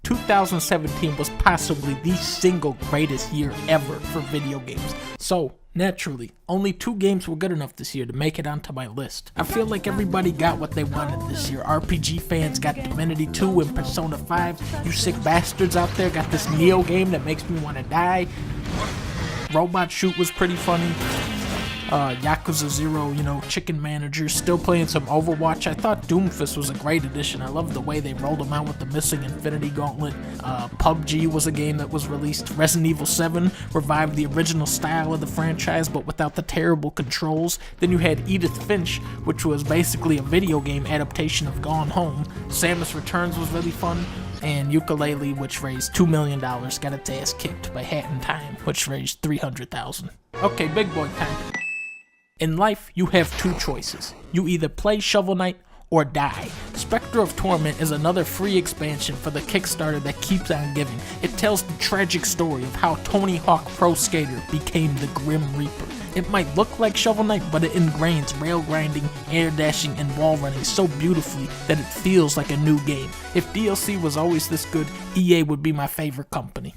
2017 was possibly the single greatest year ever for video games. So, naturally, only 2 games were good enough this year to make it onto my list. I feel like everybody got what they wanted this year. RPG fans got Divinity 2 and Persona 5. You sick bastards out there got this Neo game that makes me want to die. Robot Shoot was pretty funny. Yakuza 0, chicken manager, still playing some Overwatch. I thought Doomfist was a great addition. I love the way they rolled him out with the missing Infinity Gauntlet. PUBG was a game that was released. Resident Evil 7 revived the original style of the franchise, but without the terrible controls. Then you had Edith Finch, which was basically a video game adaptation of Gone Home. Samus Returns was really fun. And Ukulele, which raised $2 million, got its ass kicked by Hat in Time, which raised $300,000. Okay, big boy time. In life, you have 2 choices. You either play Shovel Knight or die. Specter of Torment is another free expansion for the Kickstarter that keeps on giving. It tells the tragic story of how Tony Hawk Pro Skater became the Grim Reaper. It might look like Shovel Knight, but it ingrains rail grinding, air dashing, and wall running so beautifully that it feels like a new game. If DLC was always this good, EA would be my favorite company.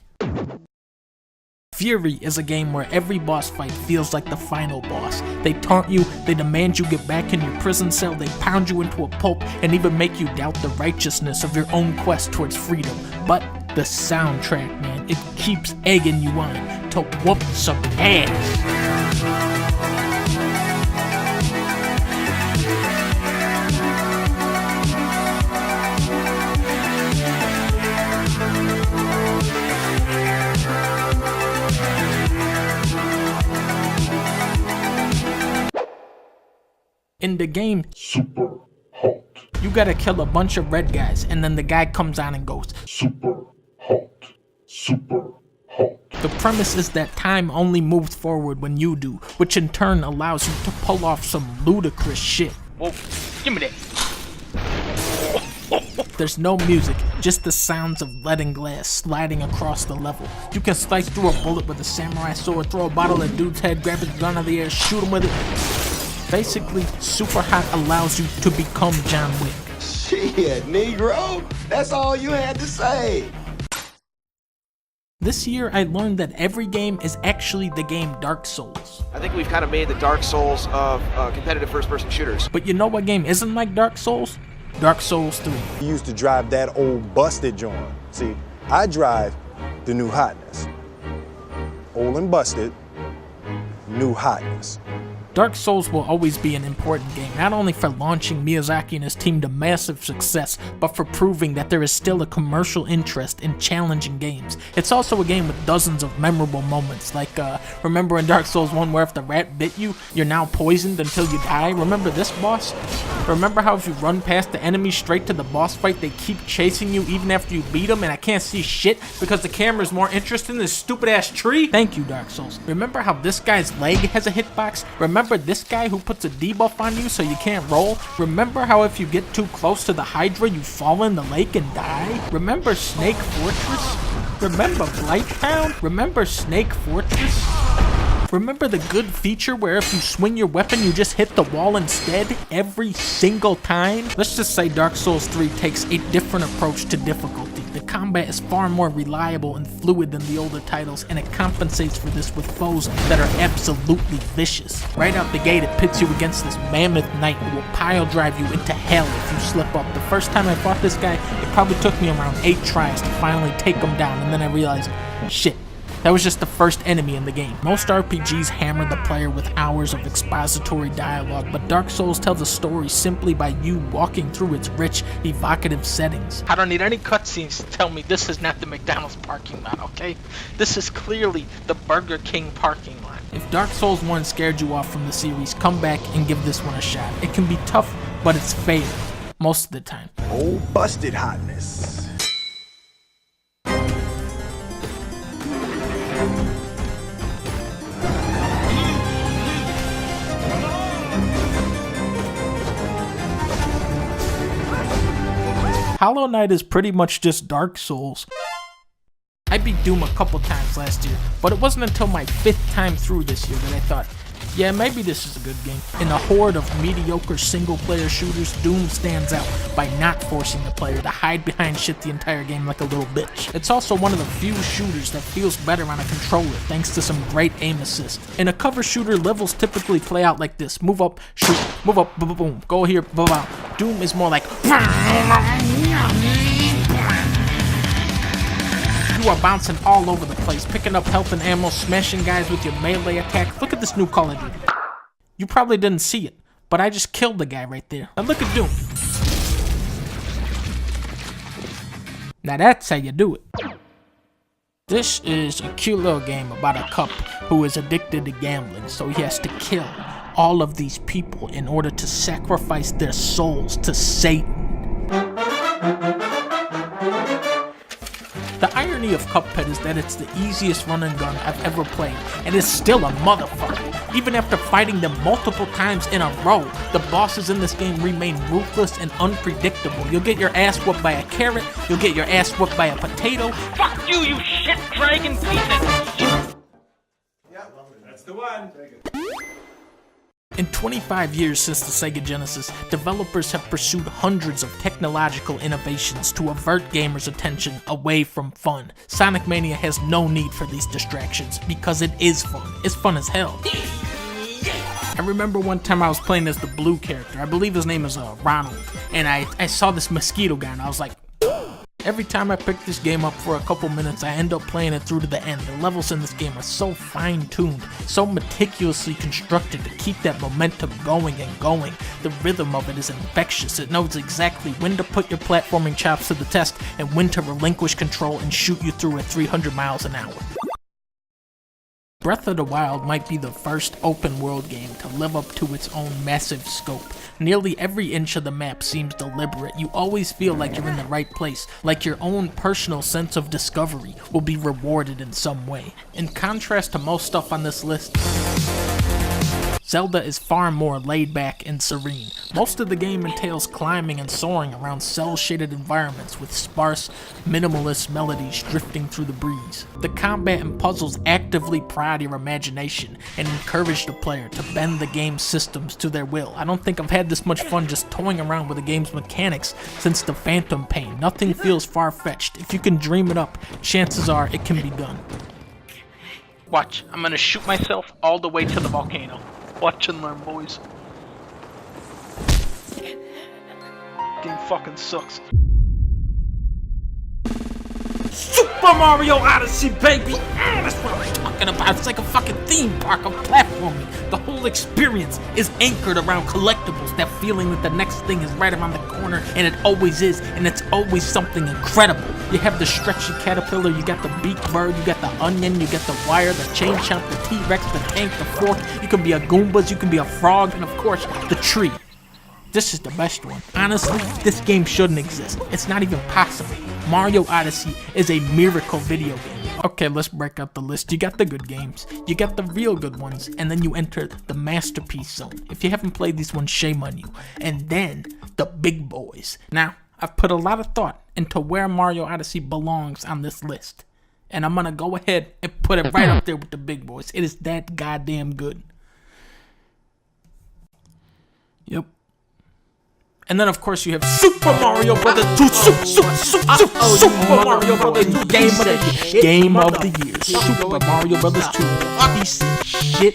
Furi is a game where every boss fight feels like the final boss. They taunt you, they demand you get back in your prison cell, they pound you into a pulp, and even make you doubt the righteousness of your own quest towards freedom. But the soundtrack, man, it keeps egging you on to whoop some ass. In the game Superhot, you gotta kill a bunch of red guys, and then the guy comes on and goes, Superhot, Superhot. The premise is that time only moves forward when you do, which in turn allows you to pull off some ludicrous shit. Whoa, give me that. There's no music, just the sounds of lead and glass sliding across the level. You can slice through a bullet with a samurai sword, throw a bottle at a dude's head, grab his gun out of the air, shoot him with it. Basically, Superhot allows you to become John Wick. Shit, Negro, that's all you had to say. This year, I learned that every game is actually the game Dark Souls. I think we've kind of made the Dark Souls of competitive first-person shooters. But you know what game isn't like Dark Souls? Dark Souls 3. You used to drive that old busted joint. See, I drive the new hotness. Old and busted, new hotness. Dark Souls will always be an important game, not only for launching Miyazaki and his team to massive success, but for proving that there is still a commercial interest in challenging games. It's also a game with dozens of memorable moments, like remember in Dark Souls 1 where if the rat bit you, you're now poisoned until you die? Remember this boss? Remember how if you run past the enemy straight to the boss fight, they keep chasing you even after you beat them and I can't see shit because the camera's more interested in this stupid ass tree? Thank you, Dark Souls. Remember how this guy's leg has a hitbox? Remember this guy who puts a debuff on you so you can't roll? Remember how if you get too close to the Hydra you fall in the lake and die? Remember Snake Fortress? Remember Blighttown? Remember Snake Fortress? Remember the good feature where if you swing your weapon you just hit the wall instead every single time? Let's just say Dark Souls 3 takes a different approach to difficulty. The combat is far more reliable and fluid than the older titles, and it compensates for this with foes that are absolutely vicious. Right out the gate, it pits you against this mammoth knight who will pile drive you into hell if you slip up. The first time I fought this guy, it probably took me around 8 tries to finally take him down, and then I realized, shit, that was just the first enemy in the game. Most RPGs hammer the player with hours of expository dialogue, but Dark Souls tells a story simply by you walking through its rich, evocative settings. I don't need any cutscenes to tell me this is not the McDonald's parking lot, okay? This is clearly the Burger King parking lot. If Dark Souls 1 scared you off from the series, come back and give this one a shot. It can be tough, but it's fair, most of the time. Old busted hotness. Hollow Knight is pretty much just Dark Souls. I beat Doom a couple times last year, but it wasn't until my 5th time through this year that I thought, Yeah, maybe this is a good game. In a horde of mediocre single-player shooters, Doom stands out by not forcing the player to hide behind shit the entire game like a little bitch. It's also one of the few shooters that feels better on a controller thanks to some great aim assist. In a cover shooter, levels typically play out like this. Move up, shoot, move up, boom, boom, go here, boom, boom. Doom is more like... You are bouncing all over the place, picking up health and ammo, smashing guys with your melee attack. Look at this new Call of Duty. You probably didn't see it, but I just killed the guy right there. Now look at Doom. Now that's how you do it. This is a cute little game about a cup who is addicted to gambling, so he has to kill all of these people in order to sacrifice their souls to Satan. The irony of Cuphead is that it's the easiest run and gun I've ever played, and it's still a motherfucker. Even after fighting them multiple times in a row, the bosses in this game remain ruthless and unpredictable. You'll get your ass whooped by a carrot, you'll get your ass whooped by a potato. Fuck you, you shit dragon piece of shit! Yep, that's the one. In 25 years since the Sega Genesis, developers have pursued hundreds of technological innovations to avert gamers' attention away from fun. Sonic Mania has no need for these distractions, because it is fun. It's fun as hell. I remember one time I was playing as the blue character. I believe his name is Ronald. And I saw this mosquito guy and I was like... Every time I pick this game up for a couple minutes, I end up playing it through to the end. The levels in this game are so fine-tuned, so meticulously constructed to keep that momentum going and going. The rhythm of it is infectious. It knows exactly when to put your platforming chops to the test and when to relinquish control and shoot you through at 300 miles an hour. Breath of the Wild might be the first open-world game to live up to its own massive scope. Nearly every inch of the map seems deliberate. You always feel like you're in the right place, like your own personal sense of discovery will be rewarded in some way. In contrast to most stuff on this list, Zelda is far more laid back and serene. Most of the game entails climbing and soaring around cel-shaded environments with sparse, minimalist melodies drifting through the breeze. The combat and puzzles actively prod your imagination and encourage the player to bend the game's systems to their will. I don't think I've had this much fun just toying around with the game's mechanics since the Phantom Pain. Nothing feels far-fetched. If you can dream it up, chances are it can be done. Watch, I'm gonna shoot myself all the way to the volcano. Watch and learn, boys. Game fucking sucks. Super Mario Odyssey, baby! That's what I'm talking about. It's like a fucking theme park of platforming. The whole experience is anchored around collectibles. That feeling that the next thing is right around the corner, and it always is, and it's always something incredible. You have the stretchy caterpillar, you got the beaked bird, you got the onion, you got the wire, the chain chomp, the T-Rex, the tank, the fork. You can be a Goombas, you can be a frog, and of course, the tree. This is the best one. Honestly, this game shouldn't exist. It's not even possible. Mario Odyssey is a miracle video game. Okay, let's break out the list. You got the good games, you got the real good ones, and then you enter the masterpiece zone. If you haven't played these ones, shame on you. And then, the big boys. Now, I've put a lot of thought into where Mario Odyssey belongs on this list. And I'm gonna go ahead and put it right up there with the big boys. It is that goddamn good. Yep. And then, of course, you have Super Mario Brothers 2, Super Mario Brothers 2, Game of the Year, Super Mario Brothers 2, piece of shit